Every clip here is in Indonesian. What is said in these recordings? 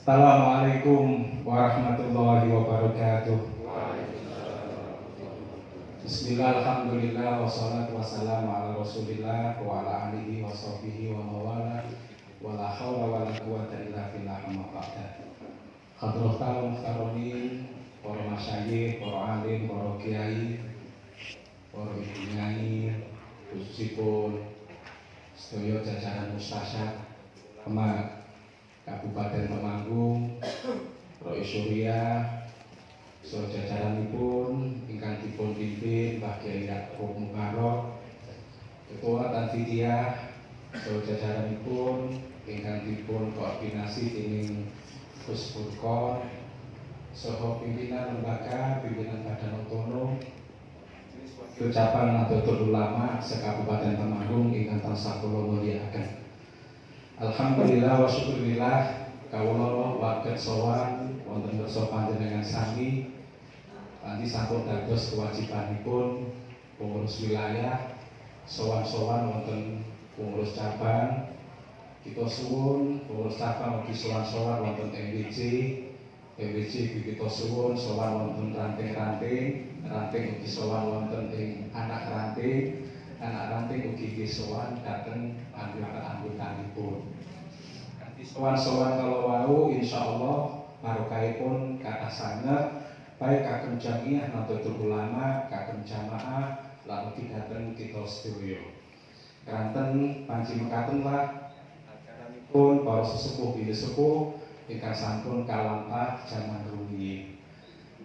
Assalamualaikum warahmatullahi wabarakatuh. Bismillah, alhamdulillah, wassalatu wassalamu ala rasulillah wa ala alihi wa sahbihi wa mawala wa la hawla wa la quwata illa billah amma ba'da. Hadratal muhtaromin, para masyayikh, para alim, para kiai, para ibu nyai, khususipun sedaya jajaran mustasyad Kemak Kabupaten Temanggung, Rois Surya, jajaranipun ingkang dipun pimpin Mbah Kyai Yaakob Mubarok, Ketua Tanfidiyah, jajaranipun ingkang dipun koordinasi dening Gus Furqon, saha pimpinan lembaga, pimpinan badan otonom, ucapan Nahdlatul Ulama sekabupaten Temanggung ingkang tansah kula mulyakaken. Alhamdulillah wa syukurillah kawula waget sowan wonten kersa panjenengan sami kanthi sampun dados kewajibanipun pengurus wilayah sowan-sowan wonten pengurus cabang. Kita suwun pengurus cabang ugi sowan-sowan wonten MWJ kita suwun sowan wonten ranting-ranting ugi sowan wonten ing anak ranting ugi sowan dhateng anggota-anggotanipun. Kanthi sowan-sowan kalau wau insyaallah barokahipun kathah sanget baik kagem jamiah Nahdlatul Ulama, kagem jamaah lan ugi dhateng kita sedaya. Kanten panci mekaten lah ajaranipun para sesepuh bilih sepuh ingkang sampun kalampah jaman rumiyin.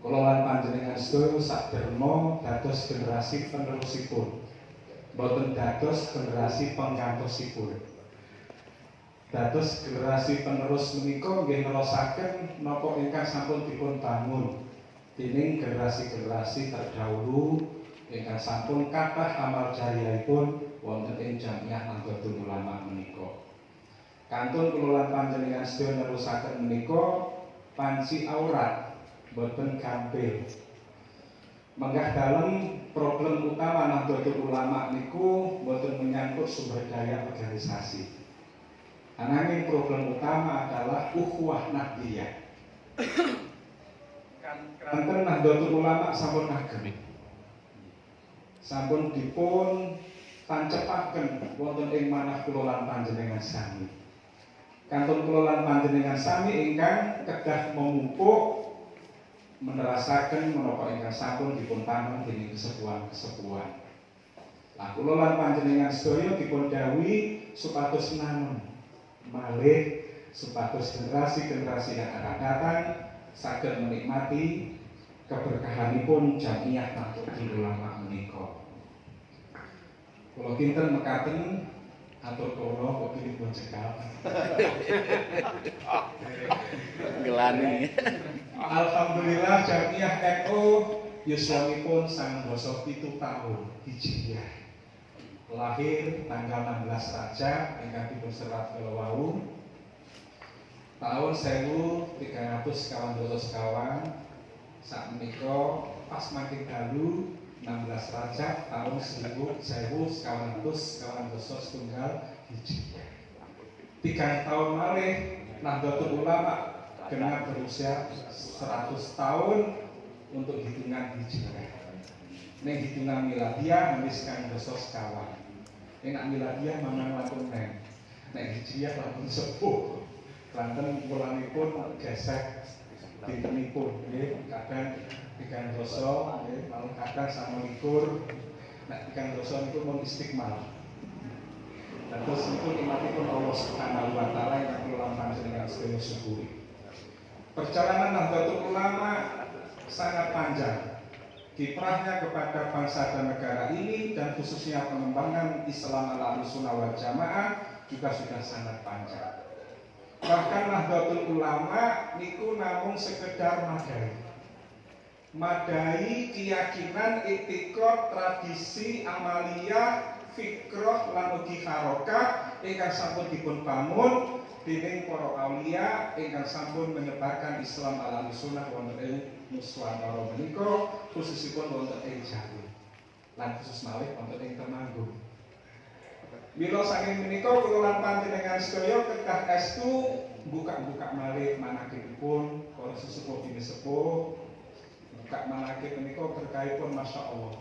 Kula lan panjenengan sedaya saderma dados generasi penerusipun. Boten dados generasi penggantosipun. Dados generasi penerus menika nggih nerasaken napa ingkang sampun dipun bangun dening generasi-generasi terdahulu ingkang sampun kathah amal jariyahipun wonten ing Jamiah Nahdlatul Ulama menika. Kantun kula lan panjenengan sedaya nerusaken menika panci aurat boten gampil. Menggah dalam problem utama Nahdlatul Ulama niku boten menyangkut sumber daya organisasi. Ananging problem utama adalah ukhuwah nahdliyah. Kanten Nahdlatul Ulama sampun ageng. Sampun dipun tancepaken wonten ing manah kula lan panjenengan sami. Kantun kula lan panjenengan sami ingkang kedah memupuk menerasaken menapa ingkang sampun dipun tanam dening kesepuhan-kesepuhan. Lah kula lan panjenengan sedaya dipun dawuhi supados nanem malih supados generasi-generasi yang akan datang saged menikmati keberkahanipun Jamiah Nahdlatul Ulama menika. Kula kinten mekaten atur kula kok dipun cekal. Gelani. Alhamdulillah Jamiah NU yuswanipun 97 tahun Hijriah. Lahir tanggal 16 Rajab ingkang dipun serat kala wau tahun 1300 sekawan sakmenika pas makin dalu 16 Rajab tahun 1900 setunggal Hijriah. 3 tahun malih Nahdlatul Ulama genap berusia 100 tahun untuk hitungan Hijriah. Ning hitungan miladiah meniskan dosa sekawan. Nek miladiah manang langkung neng. Nek Hijriah langkung sepuh. Lanten kulanipun gesek dintenipun nggih kadang 3 dosa nggih malah kadang 29. Nek 3 dosa niku mun istiqmal. Terus niku nikmatipun Allah Subhanahu wa taala ingkang kula panjenengan sedaya syukuri. Perjalanan Nahdlatul Ulama sangat panjang. Kiprahnya kepada bangsa dan negara ini dan khususnya pengembangan Islam ala Ahlussunnah wal Jamaah juga sudah sangat panjang. Bahkan Nahdlatul Ulama niku namung sekedar madai keyakinan, etikot, tradisi, amalia, fikroh lan ugi harokah ingkang sampun dipun bangun dening para aulia ingkang sampun menyebarkan Islam ala Ahlussunnah wonten ing Nuswantara menika khususipun wonten ing Jawa lan khusus malih wonten ing Temanggung. Mila saking menika kula lan panjenengan sedaya kedah estu buka-buka malih manakibipun para sesepuh dene sepuh. Buka manakib menika berkahipun masyaallah.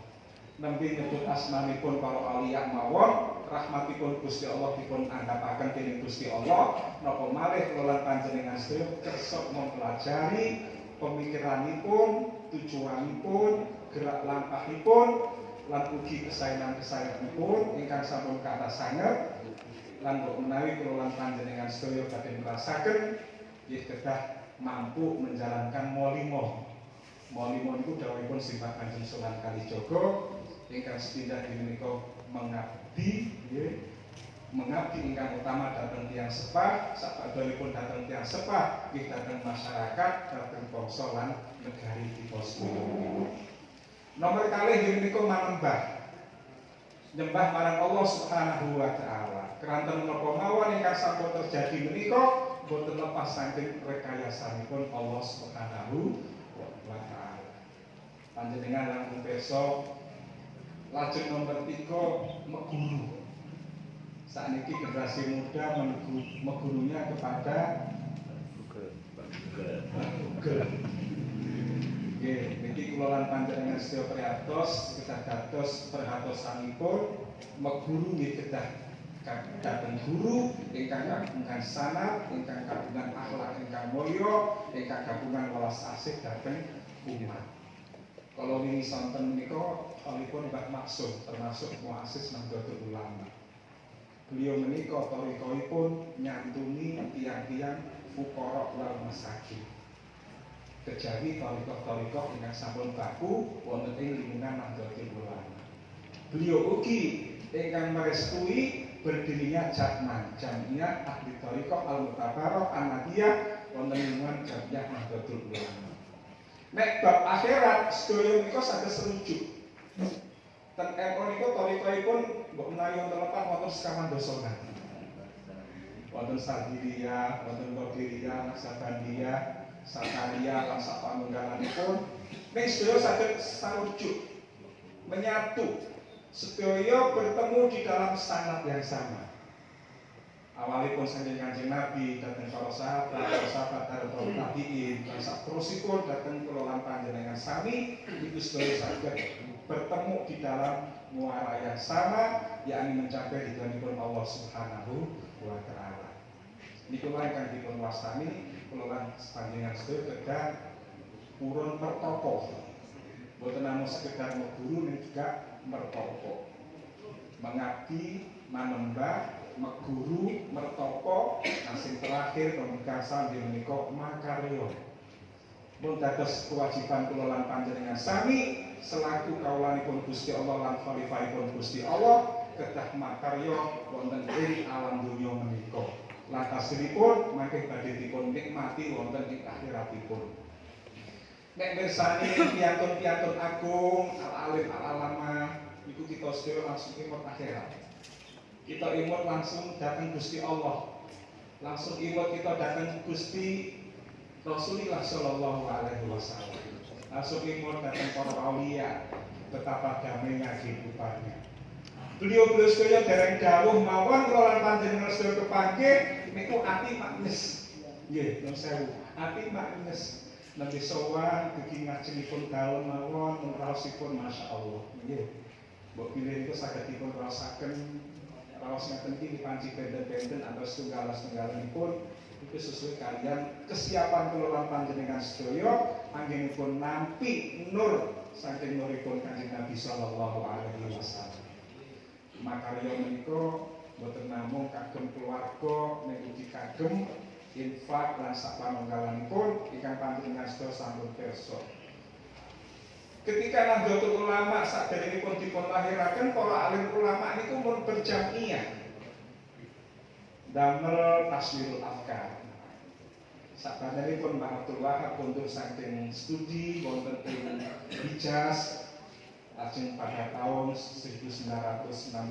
Nembe nyebut asmanipun para auliya mawon, rahmatipun Gusti Allah dipun anggapaken dening Gusti Allah. Napa malih kula lan panjenengan sedaya kersa mempelajari pemikiranipun, tujuanipun, gerak langkahipun lan ugi kesaenan-kesaenanipun ingkang sampun kathah sanget lan kok menawi kula lan panjenengan sedaya badhe ngrasaken nggih kedah mampu menjalankan molimo. Molimo niku dawuhipun Simbah Kanjeng Sunan Kalijaga ingkang sepindah menika mengabdi nggih. Mengabdi ingkang utama dhateng tiyang sepah, sapadhanipun dhateng tiyang sepah nggih dhateng masyarakat, dhateng bangsa lan negari kita sedaya. Nomor kalih inggih menika manembah. Nyembah marang Allah Subhanahu wa taala. Keranten menapa mawon ingkang sampun terjadi menika boten lepas saking rekayasanipun Allah Subhanahu wa taala. Panjenengan langkung pirsa lajeng nomor 3 meguru. Sakniki generasi muda megurunya kepada Google. Nggih, niki kula lan panjenengan sedaya priyatos kedah dados perhatosanipun meguru nggih kedah dhateng guru ingkang kagungan sanad, ingkang kagungan akhlak ingkang mulya, ingkang kagungan welas asih dhateng umat. Kalau wingi sonten menika kalipun Mbah Maksud termasuk muassis Nahdlatul Ulama. Beliau menika thariqahipun nyantuni tiyang-tiyang fuqara lan masakin. Kejawi thariqah-thariqah ingkang sampun baku wonten ing lingkungan Nahdlatul Ulama. Beliau ugi ingkang merestui berdirinya Jamiah Ahli Thariqah Al-Mutabarrok An-Nadiyah wonten lingkungan Jamiah Nahdlatul Ulama. Nek bab akhirat sedaya menika saged serujuk. Ten NU niku thariqahipun mbok menawi wonten lepat wonten sekawan dosa. Wonten Sadiriyah, wonten Qadiriyah, Naksabandiyah, Sakaria lan sapanunggalanipun ning sedaya saged sarujuk menyatu sedaya bertemu di dalam sanad yang sama. Awalipun saking Kanjeng Nabi dhateng para sahabat para tabi'in lan saterusipun dhateng kula lan panjenengan sami itu sedaya saged bertemu di dalam muara yang sama yakni mencapai ridwanipun Allah Subhanahu wa taala. Niku wae kang dipun wastani kula lan panjenengan sedaya kedah purun mertopo. Boten namung sekedar meguru ning juga mertopo. Mengabdi, manembah, meguru, mertopo, sing terakhir pemungkasan di menika makarya. Mun dados kewajiban kula lan panjenengan sami selaku kawulanipun Gusti Allah lan khalifahipun Gusti Allah kedah makarya wonten ing alam donya menika. Lantasilipun mangke badhe dipun nikmati wonten ing akhiratipun. Nek mirsani piyantun-piyantun agung, al-alim al-alama iku kita sedaya langsung imut akhirat. Kita imut langsung datang Gusti Allah. Langsung imut kita datang Gusti Rasulullah Shallallahu Alaihi Wasallam. Langsung imut datang para aulia. Betapa damainya kehidupannya. Beliau sedaya dereng dawuh mawon kula lan panjenengan sedaya kepanggih niku ati maknes. Nggih, nuwun sewu. Ati maknes. Nabi sowan dugi ngajengipun daun mawon raosipun masyaallah. Nggih. Mbok pilih niku saged dipun raosaken raos ngeten iki dipanci benten-benten atau setunggal-setunggalanipun itu sesuai kalian kesiapan kula lan panjenengan sedaya anggenipun nampi nur saking nuripun Kanjeng Nabi sallallahu alaihi wasallam. Makarya menika boten namung kagem keluarga ning ugi kagem infak lan sapanunggalanipun ingkang panjenengan sedaya sampun pirsa. Ketika Nahdlatul Ulama saderengipun dipun lahiraken para alim ulama niku mun berjamiah damel taswirul afkar. Sabanjuripun Mbah Abdul Wahab kondur saking studi wonten ing Hijaz. Lajeng pada tahun 1916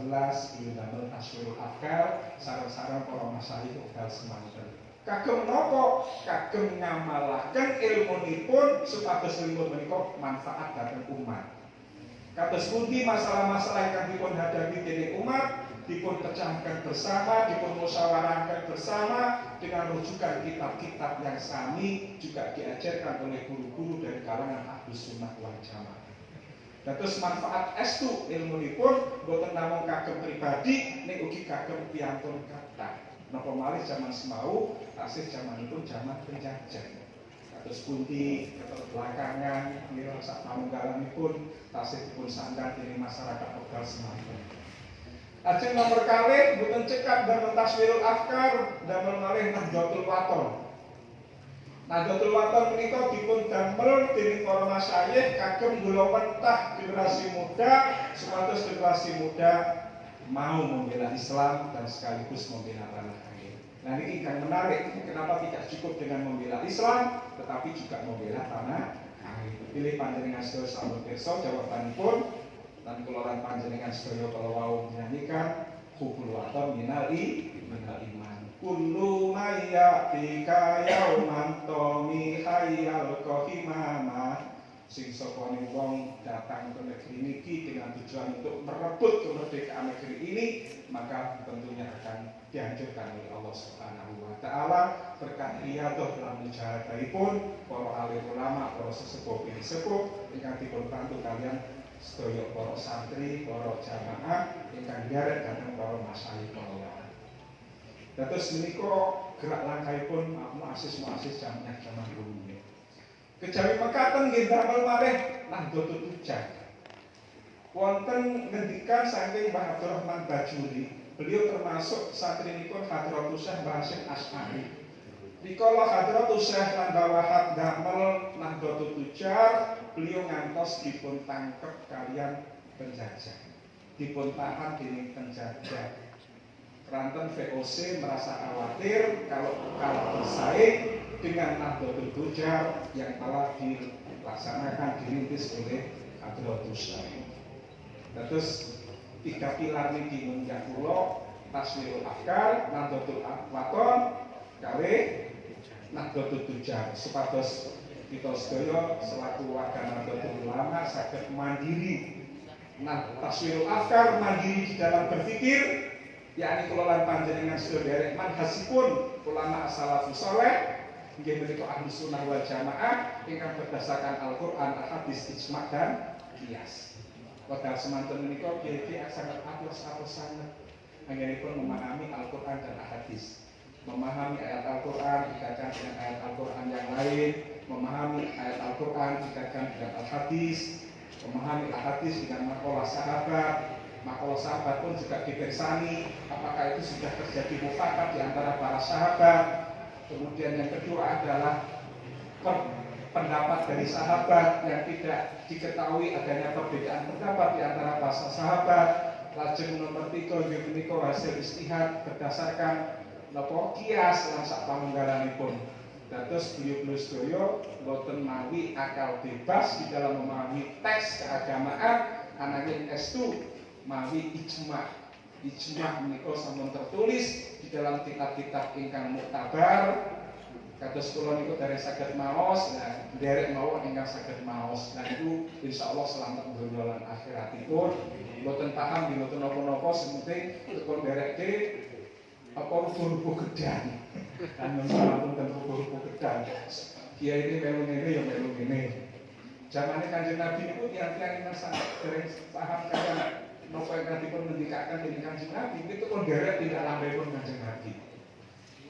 beliau damel taswirul afkar sareng-sareng para masyayikh wekdal semanten. Kagem napa? Kagem ngamalaken ilmunipun supados ilmu menika manfaat dhateng umat. Kados pundi masalah-masalah ingkang dipun hadapi dening umat, dipun pecahkan bersama, dipun musyawarahkan bersama dengan rujukan kitab-kitab yang sami juga diajarkan oleh guru-guru dari kalangan Ahlus Sunnah wal Jamaah. Dan terus manfaat estu ilmunipun boten namung kagem pribadi ning ugi kagem piyantun kathah. Napa malih zaman semau tasih zamanipun zaman penjajah. Terus punti belakangan ngira sak pamunggalanipun tasih dipun sandang dening masyarakat lokal semanten. Ajeng nomor kalih boten cekap damel taswirul afkar damel malih Nahdlatul Wathon. Nahdlatul Wathon menika dipun damel dening para masyayikh kagem kula pentah generasi muda supados generasi muda mau membela Islam dan sekaligus membela tanah air. Nah ini yang menarik, kenapa tidak cukup dengan membela Islam tetapi juga membela tanah air. Pilih panjenengan sedaya sahabat pirsa jawabanipun dan keluaran panjenengan sedaya kalau wau menyanyikan hubul waton minal iman kullu mayyati yauman tomi hayyal kohimama sing sapane wong datang ke negeri niki dengan tujuan untuk merebut kemerdekaan negeri ini maka tentunya akan dihancurkan oleh Allah Subhanahu wa taala berkat riyadah dalam mujahadahipun para alim ulama, para sesepuh sepuh ingkang dipun bantu kalian sedaya para santri, para jamaah ingkang nderek dhateng para masyayikh kala. Dados menika gerak langkahipun muassis jamiah jaman rumiyin. Kejawi mekaten nggih damel malih Nahdlatul Tujjar. Wonten ngendikan saking Mbah Abdurrahman Bajuri, beliau termasuk santrinipun Hadratus Syekh Mbah Hasyim Asy'ari. Rikala Hadratus Syekh lan Bawahat damel Nahdlatul Tujjar, beliau ngantos dipun tangkep kalian penjajah, dipun tahan dening penjajah. Keranten VOC merasa khawatir kalau kalah bersaing dengan Nahdlatul Tujjar yang telah dilaksanakan dirintis oleh Hadratus Syekh. Terus tiga pilar niki munggah kula taswirul afkar, Nahdlatul Wathon, kalih Nahdlatul Tujjar supados kita sedaya selaku warga Nahdlatul Ulama saged mandiri. Nah, taswirul afkar mandiri di dalam berpikir, yakni kula lan panjenengan sedaya derek manhajipun ulama as-salafus saleh inggih menika Ahlus Sunnah wal Jamaah ingkang berdasarkan Al-Qur'an, Al-Hadis, ijma' dan qiyas. Padahal semanten menika kiai-kiai sangat atos sangat anggenipun memahami Al-Qur'an dan Al-Hadis. Memahami ayat Al-Qur'an dikaitkan dengan ayat Al-Qur'an yang lain, memahami ayat Al-Qur'an dikaitkan dengan Al-Hadis, memahami Al-Hadis dengan makalah sahabat pun juga dipersani apakah itu sudah terjadi mufakat di antara para sahabat. Kemudian yang kedua adalah pendapat dari sahabat yang tidak diketahui adanya perbedaan pendapat di antara para sahabat. Lajeng nomor 3 menika hasil istihad berdasarkan napa qiyas lan sak pamunggalanipun. Dados beliau sedaya boten mawi akal bebas di dalam memahami teks keagamaan ananging estu mawi ijma. Ijma menika sampun tertulis di dalam kitab-kitab ingkang muktabar. Kados kula niku derek saged maos, nah derek mawon ingkang saged maos. Nah itu insyaallah selamat donya lan akhiratipun. Mboten paham mboten napa-napa sementing tekon dereke apa rubuh-rubuh gedang. Kan menawa tentang rubuh-rubuh gedang. Kiai ini melu ngene ya melu ngene. Zamane Kanjeng Nabi niku tiyang-tiyang ingkang sangat dereng paham kaya napa ingkang dipun ngendikaken dening Kanjeng Nabi itu pun derek tidak lampahipun Kanjeng Nabi.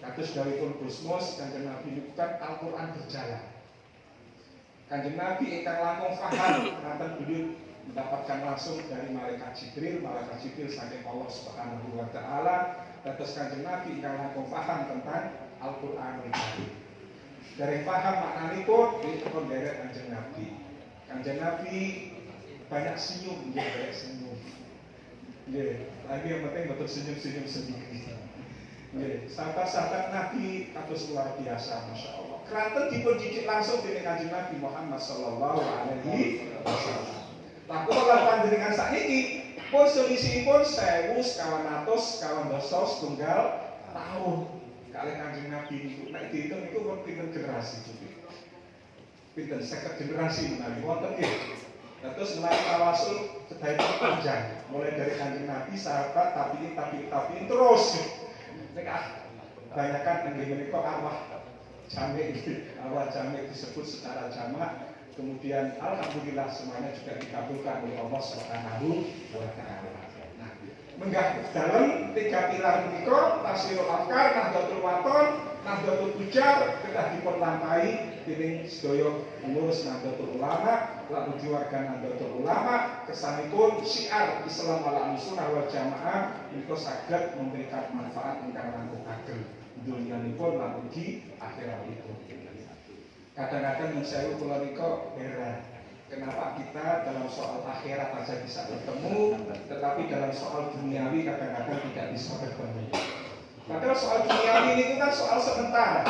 Kados dawuhipun Gusmus Kanjeng Nabi niku kan Al-Qur'an berjalan. Kanjeng Nabi ingkang langkung paham nanten beliau mendapatkan langsung dari malaikat Jibril saking Allah Subhanahu wa taala. Kados Kanjeng Nabi ingkang langkung paham tentang Al-Qur'anul Karim. Dari paham maknanipun dipun derek Kanjeng Nabi. Kanjeng Nabi banyak senyum, dia banyak senyum. Nggih, lagi yang penting betul senyum-senyum sendiri. Nggih, sahabat-sahabat Nabi kados luar biasa, masya Allah. Keranten dipun didik langsung dening Kanjeng Nabi Muhammad sallallahu alaihi wasallam. Lah kula lan panjenengan sakniki pun selisihipun 1900 setunggal tahun kalih Kanjeng Nabi niku. Nek diitung niku pinten generasi juga. Pinten 50 generasi menawi wonten nggih. Terus menawi tawasul sedaya panjang mulai dari Kanjeng Nabi nabi, sahabat, tabiin terus. Nek banyakkan yang kok arwah jamek disebut secara jamak. Kemudian alhamdulillah semuanya juga dikabulkan oleh Allah Subhanahu wa taala. Nah, menggah dalam 3 pilar menika tasirul afkar, nahdlatul waton, nahdlatul ujar kedah dipun lampahi dening sedaya pengurus Nahdlatul Ulama, lan ugi warga Nahdlatul Ulama, kesanipun syiar Islam ala Ahlussunnah wal Jamaah menika saged memberikan manfaat ingkang langkung ageng dunyanipun lan ugi akhiratipun. Kadang-kadang yang saya kula nika heran, kenapa kita dalam soal akhirat saja bisa bertemu, tetapi dalam soal duniawi kadang-kadang tidak bisa bertemu. Padahal soal duniawi ini kan soal sementara,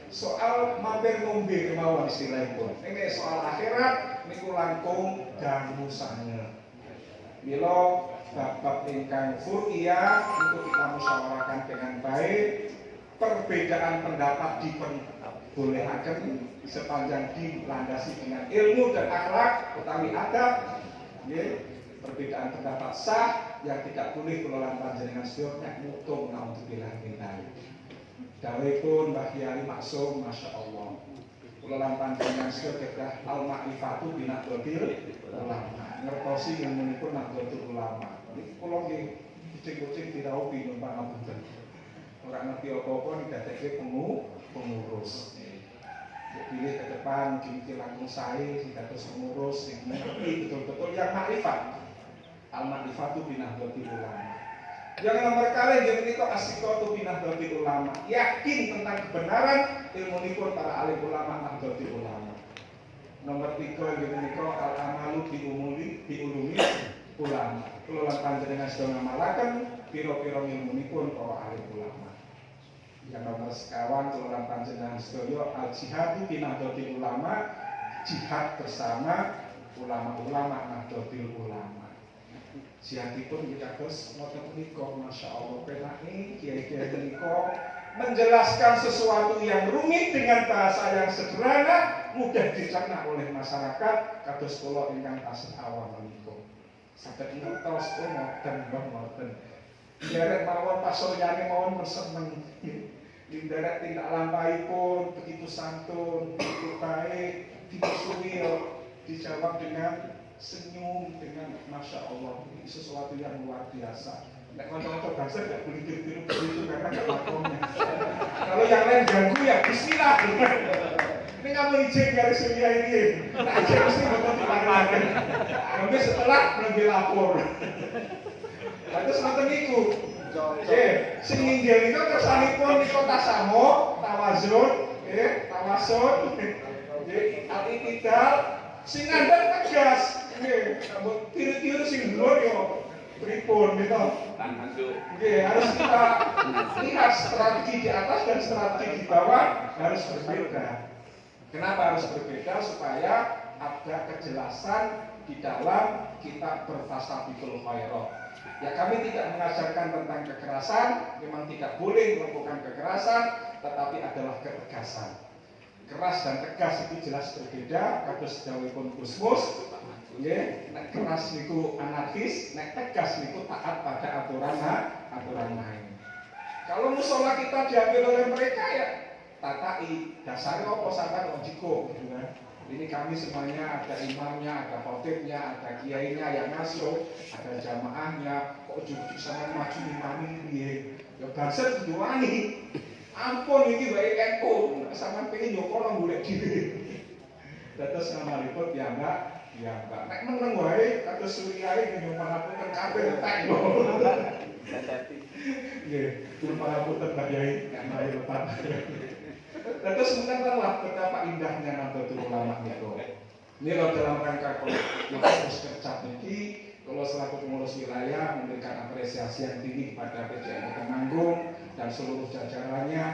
soal mampir ngombe kemauan istilahipun. Ini soal akhirat niku langkung dangu sange. Mila bab ingkang fur'iyah untuk kita musyawarahkan dengan baik, perbedaan pendapat diperbolehkan sepanjang dilandasi dengan ilmu dan akhlak utawi adab. Perbedaan pendapat sah, yang tidak boleh kelolaan panjenengan sedaya mutung naudzubillah min dzalik. Dawuhipun Mbah Kyai Maksum, Masya Allah, kelolaan panjenengan sedaya al-ma'rifatu binahdlatil ulama, ngertosi ilmunipun Nahdlatul Ulama. Niki kula nggih kucing-kucing diraupi numpak ngapunten. Ora ngerti apa-apa didadekke pengurus. Pilih ke depan, mungkin langsung sae, dados pengurus yang mengerti betul-betul yang makrifat. Al-ma'rifatu binahdlatil ulama. Yang nomor kali yang menika as-siqatu binahdlatil ulama. Yakin tentang kebenaran ilmunipun para alim ulama Nahdlatul Ulama. Nomor 3 yang menika al-amalu biulumi ulama. Kula lan panjenengan sedaya ngamalaken pira-pira ilmunipun para alim ulama. Yang nomor sekawan kula panjenengan sedaya al-jihadu binahdlatil ulama, jihad bersama ulama-ulama Nahdlatul Ulama. Jihadipun kita terus ngoten menika, Masya Allah, penake kiai-kiai menika menjelaskan sesuatu yang rumit dengan bahasa yang sederhana, mudah dicerna oleh masyarakat. Kados kula ingkang tasih awam menika saged ngertos ngoten. Derek mawon pasoryane mawon seneng. Derek tindak lampahipun begitu santun, begitu baik, dimusuhi dijawab dengan senyum, dengan Masya Allah. Ini sesuatu yang luar biasa. Nek kanca-kanca bangsa tidak boleh tiru-tiru begitu karena nggak makomnya. Kalau yang lain ganggu ya bismillah. Ini kamu izin garis kuliah ini. Nah, izin mesti bakal dilakukan. Nanti setelah nanti lapor. Lalu semacam itu. Sing inggil niku kersanipun niku tasamo, tawazun, tawasul, al-iktidal, sing ngandhap tegas. Nggih, tiru-tiru sing dhuwur yo pripun gitu. Nggih, harus kita lihat strategi di atas dan strategi di bawah harus berbeda. Kenapa harus berbeda? Supaya ada kejelasan di dalam kita berfasabiqul khairat. Ya, kami tidak mengajarkan tentang kekerasan, memang tidak boleh melakukan kekerasan, tetapi adalah ketegasan. Keras dan tegas itu jelas berbeda. Kados dawuhipun Gusmus, nggih, nek keras niku anarkis, nek tegas niku taat pada aturan main. Kalau musola kita diambil oleh mereka ya tatai, dasarnya apa sampai logiko gitu kan. Ini kami semuanya ada imamnya, ada khotibnya, ada kiainya yang ngasuh, ada jamaahnya. Kok ujug-ujug sama maju imami piye? Ya bangsa kudu wani. Ampun iki wae NU, sampean pengen yo kono golek dhewe. Dados ngamalipun ya Mbak. Nek meneng wae kados suriyae nggih pangapunten kabeh tek lho. Nggih, pangapunten Mbak Yai, nek mari lepat. Terus mengenallah betapa indahnya Nahdlatul Ulama itu. Ini kalau dalam rangka harus kerja niki, kalau selaku pengurus wilayah memberikan apresiasi yang tinggi kepada PJMI Temanggung dan seluruh jajarannya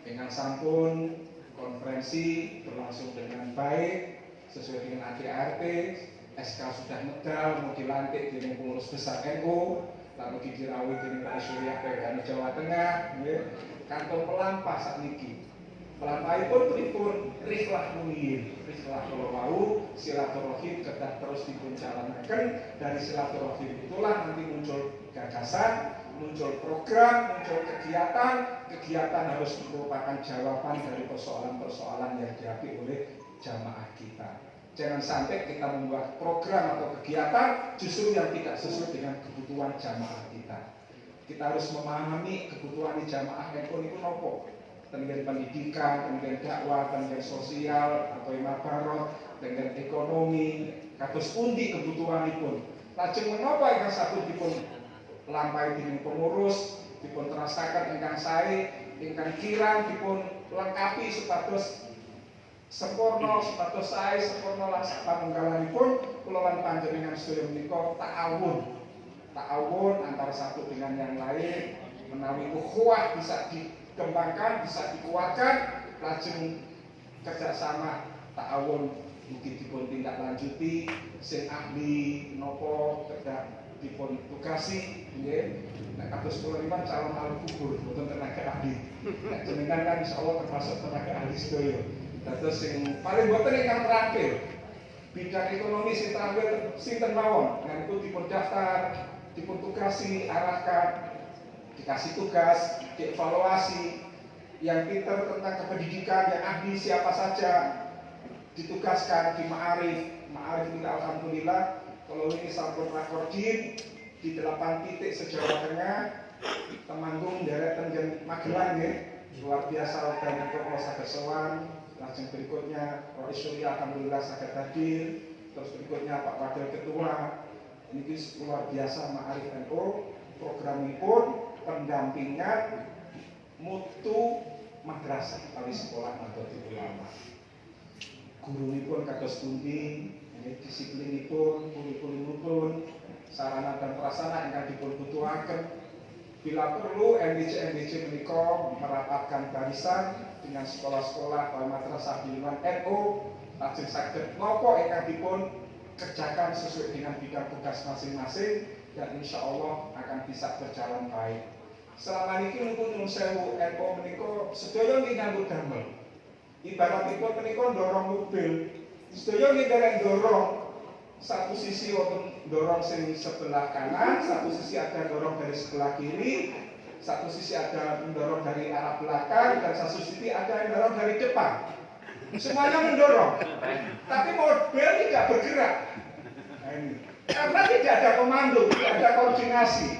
dengan sampun konferensi berlangsung dengan baik sesuai dengan ADART. SK sudah medal, mau dilantik dengan pengurus besar NU, lalu dirawat dengan Pak Surya PWNU Jawa Tengah, kantong pelampah saat niki. Pelampahipun pripun riflah munir, riflah kalau mau silaturahim kedah terus dipun jalanaken. Dari silaturahim itulah nanti muncul gagasan, muncul program, muncul kegiatan harus merupakan jawaban dari persoalan-persoalan yang dihadapi oleh jamaah kita. Jangan sampai kita membuat program atau kegiatan justru yang tidak sesuai dengan kebutuhan jamaah kita. Kita harus memahami kebutuhan di jamaah NU itu nopo. Dengan pendidikan, dengan dakwah, dengan sosial, atau imabarot, dengan ekonomi, kados pundi kebutuhanipun. Lajeng menapa ingkang saged dipun lampahi dening pengurus, dipun terasaken ingkang sae, ingkang kirang dipun lengkapi supados sempurna, supados sae, sempurna lan sapanunggalanipun kula lan panjenengan sedaya menika ta'awun antara satu dengan yang lain, menawi ukhuwah bisa dikembangkan, bisa dikuatkan, lajeng kerjasama ta'awun mungkin dipun tindak lanjuti, sing ahli nopo kedah dipun tugasi, nggih. Nek kados kula niku calon ahli kubur, boten tenaga ahli. Nek jenengan kan insyaallah termasuk tenaga ahli sedaya. Dados sing paling boten ingkang terakhir bidang ekonomi sing terakhir sinten mawon, niku dipun daftar, dipun tugasi, arahkan, dikasih tugas, dievaluasi, yang pinter tentang kependidikan, yang ahli siapa saja, ditugaskan di Ma'arif kita alhamdulillah kalau ini sampun rakordin di 8 titik sejawa Tengah, Temanggung, Derek, dan Magelang ya, luar biasa dan untuk saged sowan. Lajeng berikutnya Rois Surya alhamdulillah saged hadir, terus berikutnya Pak Wakil Ketua. Ini luar biasa Ma'arif NU, programipun pendampingan mutu madrasah kali sekolah Nahdlatul Ulama. Gurunipun kados pundi, disiplinipun, kurikulumipun, sarana dan prasarana ingkang dipun butuhaken. Bila perlu MDC menika merapatkan barisan dengan sekolah-sekolah madrasah bimbingan NU, lajeng saged napa ingkang dipun kerjakan sesuai dengan bidang tugas masing-masing dan insya Allah akan bisa berjalan baik. Selama ini niku nyuwun sewu NU menika sedaya nggih nganggo damel. Ibaratipun menika dorong mobil, sedaya nggih derek dorong. Satu sisi wonten dorong sing sebelah kanan, satu sisi ada dorong dari sebelah kiri, satu sisi ada mendorong dari arah belakang, dan satu sisi ada yang dorong dari depan. Semuanya mendorong, tapi mobil tidak bergerak. Karena tidak ada komando, tidak ada koordinasi.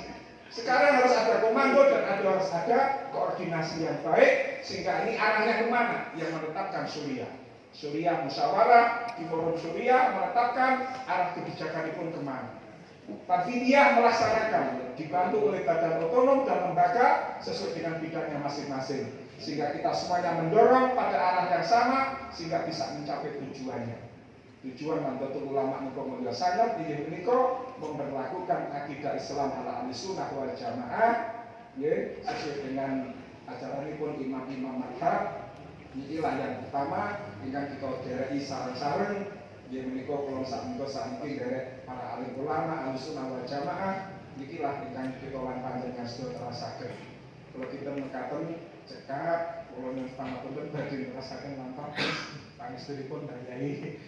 Sekarang harus ada komando dan harus ada koordinasi yang baik, sehingga ini arahnya kemana? Yang menetapkan Suriah musyawarah di forum Suriah menetapkan arah kebijakan itu kemana. Panitia melaksanakan dibantu oleh badan otonom dan lembaga sesuai dengan bidangnya masing-masing, sehingga kita semuanya mendorong pada arah yang sama sehingga bisa mencapai tujuannya. Tujuan Nahdlatul Ulama niku mulia sangat inggih menika memperlakukan akidah Islam ala ahlussunnah wal jamaah nggih sesuai dengan ajaranipun imam-imam mazhab. Inilah yang pertama ingkang kita dereki sareng-sareng nggih menika kula sakmenika derek para alim ulama ahlussunnah wal jamaah nikilah ingkang kita lan panjenengan sedaya terasaken. Kalau kita mekaten cekap kula nyuwun pangapunten badhe ngrasaken lampah pangestunipun Kyai.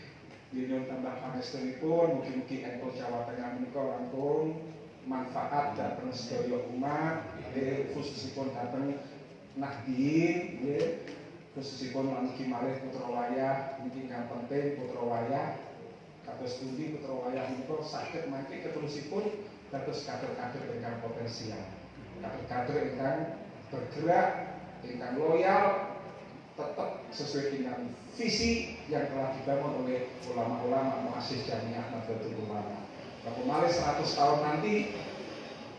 Nyuwun tambah pangestunipun mugi-mugi NU Jawa Tengah menika langkung manfaat dhateng sedaya umat, khususipun dhateng Nahdien nggih, khususipun lan mugi malih putra wayah niki ingkang penting putra wayah kados pundi putra wayah menika saged mangke keterusipun dados kader-kader ingkang potensial, kader-kader ingkang bergerak, ingkang loyal, tetap sesuai dengan visi yang telah dibangun oleh ulama-ulama muassis Jamiah Nahdlatul Ulama. Kalau malih 100 tahun nanti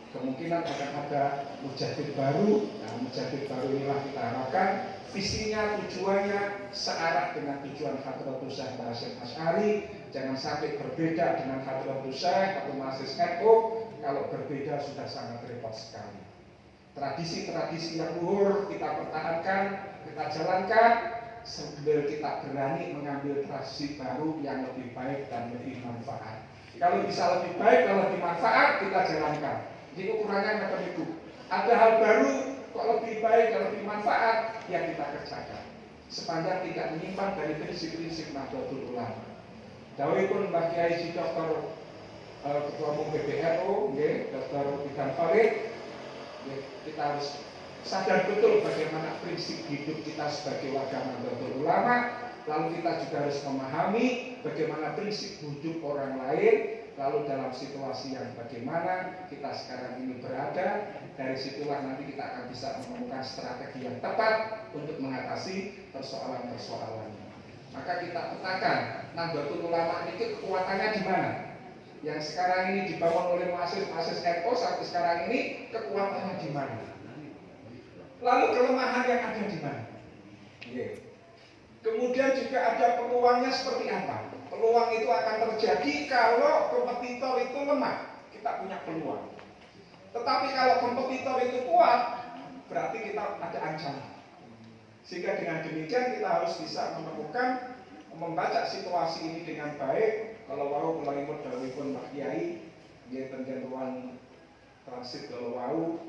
kemungkinan akan ada mujahid baru. Nah, mujahid baru inilah kita harapkan visinya, tujuannya searah dengan tujuan Hadratus Syekh Hasyim Asy'ari. Jangan sampai berbeda dengan Hadratus Syekh atau muassis NU. Kalau berbeda sudah sangat repot sekali. Tradisi-tradisi yang luhur kita pertahankan, kita jalankan sambil kita berani mengambil tradisi baru yang lebih baik dan lebih manfaat. Kalau bisa lebih baik dan lebih manfaat kita jalankan. Jadi ukurannya macam itu. Ada hal baru kok lebih baik dan lebih manfaat yang kita kerjakan. Sepanjang tidak menyimpang dari prinsip-prinsip Nahdlatul Ulama. Dawuhipun Mbah Kyai Dr. Ketua Umum PBNU, Dr. Ikan Farid, kita harus sadar betul bagaimana prinsip hidup kita sebagai warga Nahdlatul Ulama. Lalu kita juga harus memahami bagaimana prinsip hidup orang lain. Lalu dalam situasi yang bagaimana kita sekarang ini berada, dari situlah nanti kita akan bisa menemukan strategi yang tepat untuk mengatasi persoalan-persoalannya. Maka kita petakan Nahdlatul Ulama ini kekuatannya di mana? Yang sekarang ini dibangun oleh muassis-muassis NU sampai sekarang ini kekuatannya di mana? Lalu kelemahan yang ada di mana? Kemudian juga ada peluangnya seperti apa? Peluang itu akan terjadi kalau kompetitor itu lemah, kita punya peluang. Tetapi kalau kompetitor itu kuat, berarti kita ada ancaman. Sehingga dengan demikian kita harus bisa menemukan, membaca situasi ini dengan baik. Kalau wau kulangipun dawuhipun Pak Kiai, nggih tenggen ruang transit kalau wau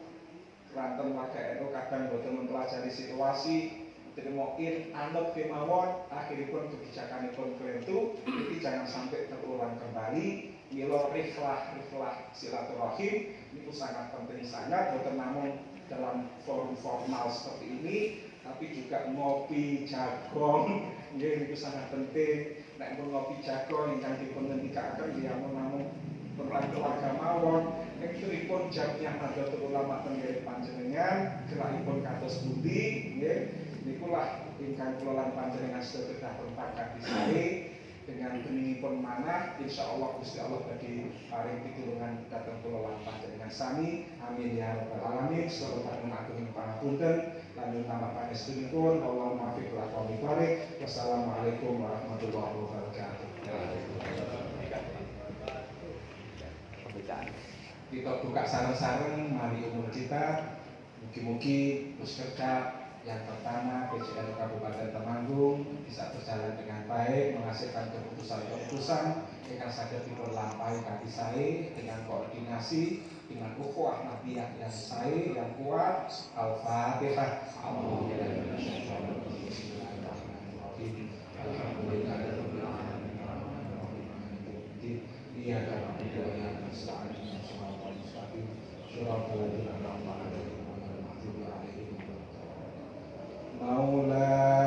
kelanten warga NU kadang boten mempelajari situasi, terimoin anut kemawon, akhiripun kebijakanipun kelentu, ini jangan sampai terulang kembali. Milo riflah silaturahim itu sangat penting sangat, boten namun dalam forum formal seperti ini, tapi juga ngopi jagong, itu sangat penting. Nek pun ngopi jagong ingkang dipun ngendikaken dia namun perang keluarga mawon, nek pun jamnya Nahdlatul Ulama tengger panjenengan, gerakipun kados pundi, nggih. Nikulah ingkang kula lan panjenengan sedaya berpakat disare dengan beningipun manah, insyaallah Gusti Allah badhe paring pitulungan dhateng kula lan panjenengan sami. Amin ya rabbal alamin. Sallallahu alaihi pangapunten lan nama pangestunipun Allahumma afiq wa taufiq. Wassalamualaikum warahmatullahi wabarakatuh. Kita buka sareng-sareng mari umur kita. Mugi-mugi puskerja yang pertama PJNU Kabupaten Temanggung bisa berjalan dengan baik, menghasilkan keputusan-keputusan yang saja dipun lampahi kanthi sae dengan koordinasi dengan ukhuwah nabiyah yang sae yang kuat. Al-Fatihah. Muhammad.